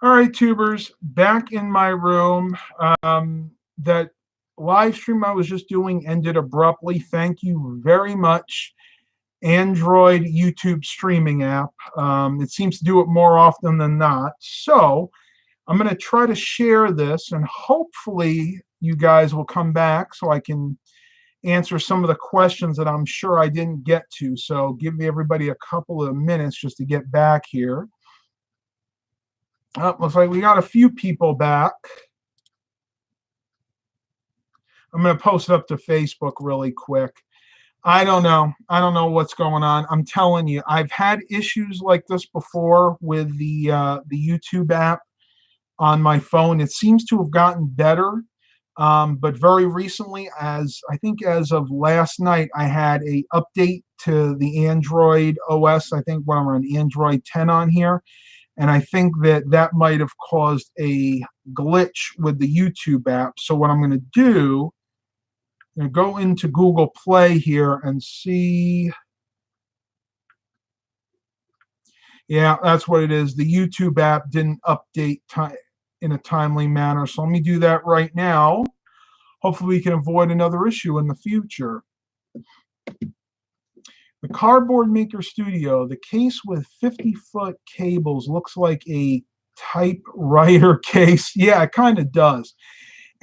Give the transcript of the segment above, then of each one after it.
All right, tubers, back in my room. That live stream I was just doing ended abruptly. Thank you very much, Android YouTube streaming app. It seems to do it more often than not. So I'm going to try to share this, and hopefully you guys will come back so I can answer some of the questions that I'm sure I didn't get to. So give me everybody a couple of minutes just to get back here. Oh, looks like we got a few people back. I'm going to post it up to Facebook really quick. I don't know. I don't know what's going on. I'm telling you, I've had issues like this before with the YouTube app on my phone. It seems to have gotten better, but very recently, as I think as of last night, I had a update to the Android OS. I think when I'm on Android 10 on here. And I think that that might have caused a glitch with the YouTube app. So what I'm going to do, I'm going to go into Google Play here and see. Yeah, that's what it is. The YouTube app didn't update in a timely manner. So let me do that right now. Hopefully we can avoid another issue in the future. The Cardboard Maker Studio, the case with 50-foot cables looks like a typewriter case. Yeah, it kind of does.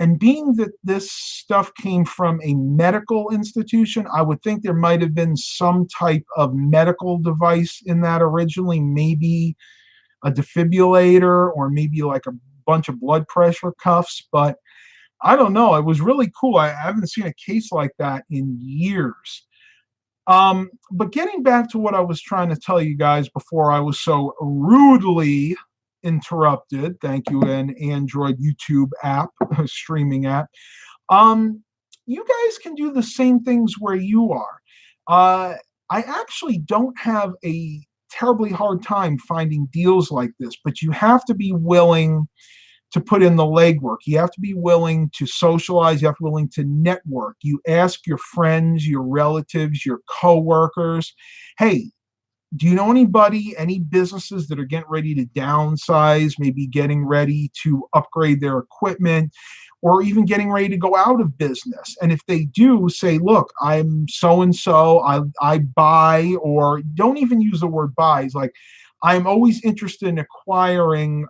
And being that this stuff came from a medical institution, I would think there might have been some type of medical device in that originally, maybe a defibrillator or maybe like a bunch of blood pressure cuffs, but I don't know. It was really cool. I haven't seen a case like that in years. But getting back to what I was trying to tell you guys before I was so rudely interrupted, thank you, an Android YouTube app, streaming app. You guys can do the same things where you are. I actually don't have a terribly hard time finding deals like this, but you have to be willing to put in the legwork. You have to be willing to socialize. You have to be willing to network. You ask your friends, your relatives, your coworkers, hey, do you know anybody, any businesses that are getting ready to downsize, maybe getting ready to upgrade their equipment, or even getting ready to go out of business? And if they do, say, look, I'm so-and-so, I buy, or don't even use the word buy. It's like, I'm always interested in acquiring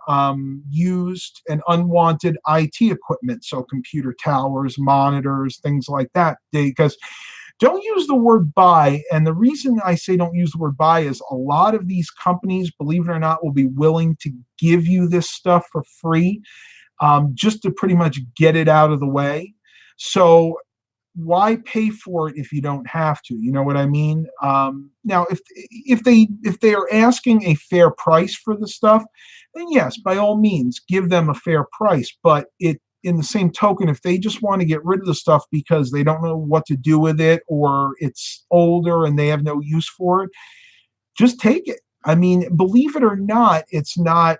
used and unwanted IT equipment, so computer towers, monitors, things like that. Because don't use the word buy. And the reason I say don't use the word buy is a lot of these companies, believe it or not, will be willing to give you this stuff for free, just to pretty much get it out of the way. So why pay for it if you don't have to? You know what I mean? Now, if they are asking a fair price for the stuff, then yes, by all means, give them a fair price. But in the same token, if they just want to get rid of the stuff because they don't know what to do with it, or it's older and they have no use for it, just take it. I mean, believe it or not, it's not,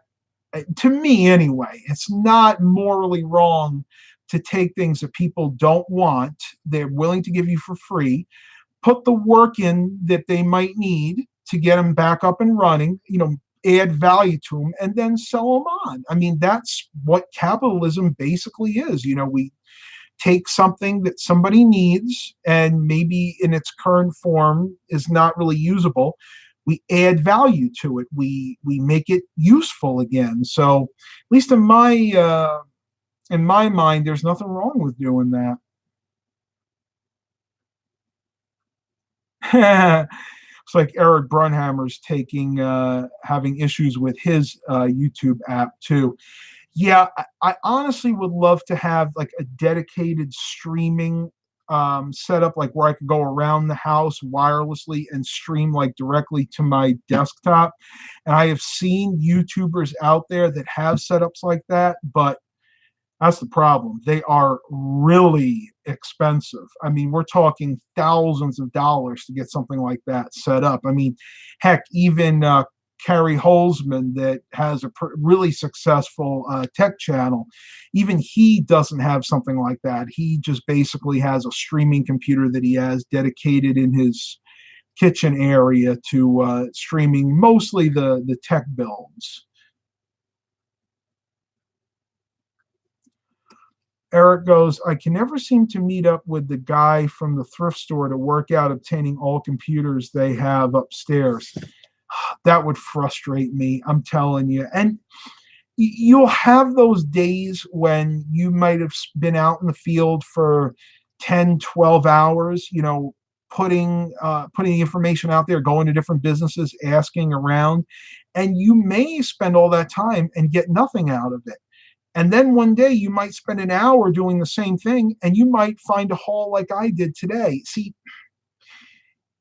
to me anyway, it's not morally wrong to take things that people don't want, they're willing to give you for free, put the work in that they might need to get them back up and running, add value to them, and then sell them on. I mean, that's what capitalism basically is. We take something that somebody needs and maybe in its current form is not really usable. We add value to it. We make it useful again. So at least in my mind, there's nothing wrong with doing that. It's like Eric Brunhammer's having issues with his YouTube app too. Yeah, I honestly would love to have like a dedicated streaming setup, like where I could go around the house wirelessly and stream like directly to my desktop. And I have seen YouTubers out there that have setups like that, but that's the problem. They are really expensive. I mean, we're talking thousands of dollars to get something like that set up. I mean, heck, even Carrie Holzman, that has a really successful tech channel, even he doesn't have something like that. He just basically has a streaming computer that he has dedicated in his kitchen area to streaming mostly the tech builds. Eric goes, I can never seem to meet up with the guy from the thrift store to work out obtaining all computers they have upstairs. That would frustrate me, I'm telling you. And you'll have those days when you might have been out in the field for 10, 12 hours, putting the information out there, going to different businesses, asking around, and you may spend all that time and get nothing out of it. And then one day you might spend an hour doing the same thing and you might find a haul like I did today. See,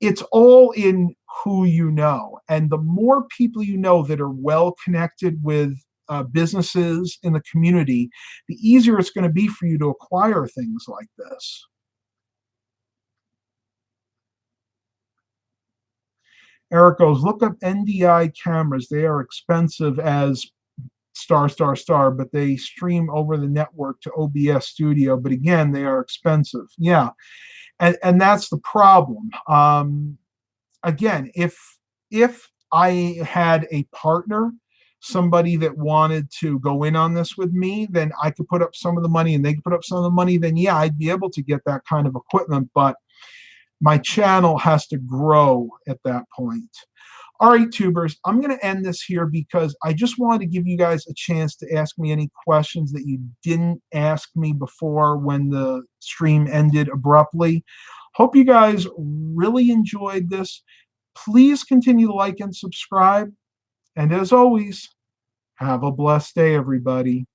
it's all in who you know. And the more people you know that are well connected with businesses in the community, the easier it's going to be for you to acquire things like this. Eric goes, look up NDI cameras. They are expensive as star, star, star, but they stream over the network to OBS Studio. But again, they are expensive. Yeah. And that's the problem. Again, if I had a partner, somebody that wanted to go in on this with me, then I could put up some of the money and they could put up some of the money, then yeah, I'd be able to get that kind of equipment. But my channel has to grow at that point. All right, tubers, I'm going to end this here because I just wanted to give you guys a chance to ask me any questions that you didn't ask me before when the stream ended abruptly. Hope you guys really enjoyed this. Please continue to like and subscribe. And as always, have a blessed day, everybody.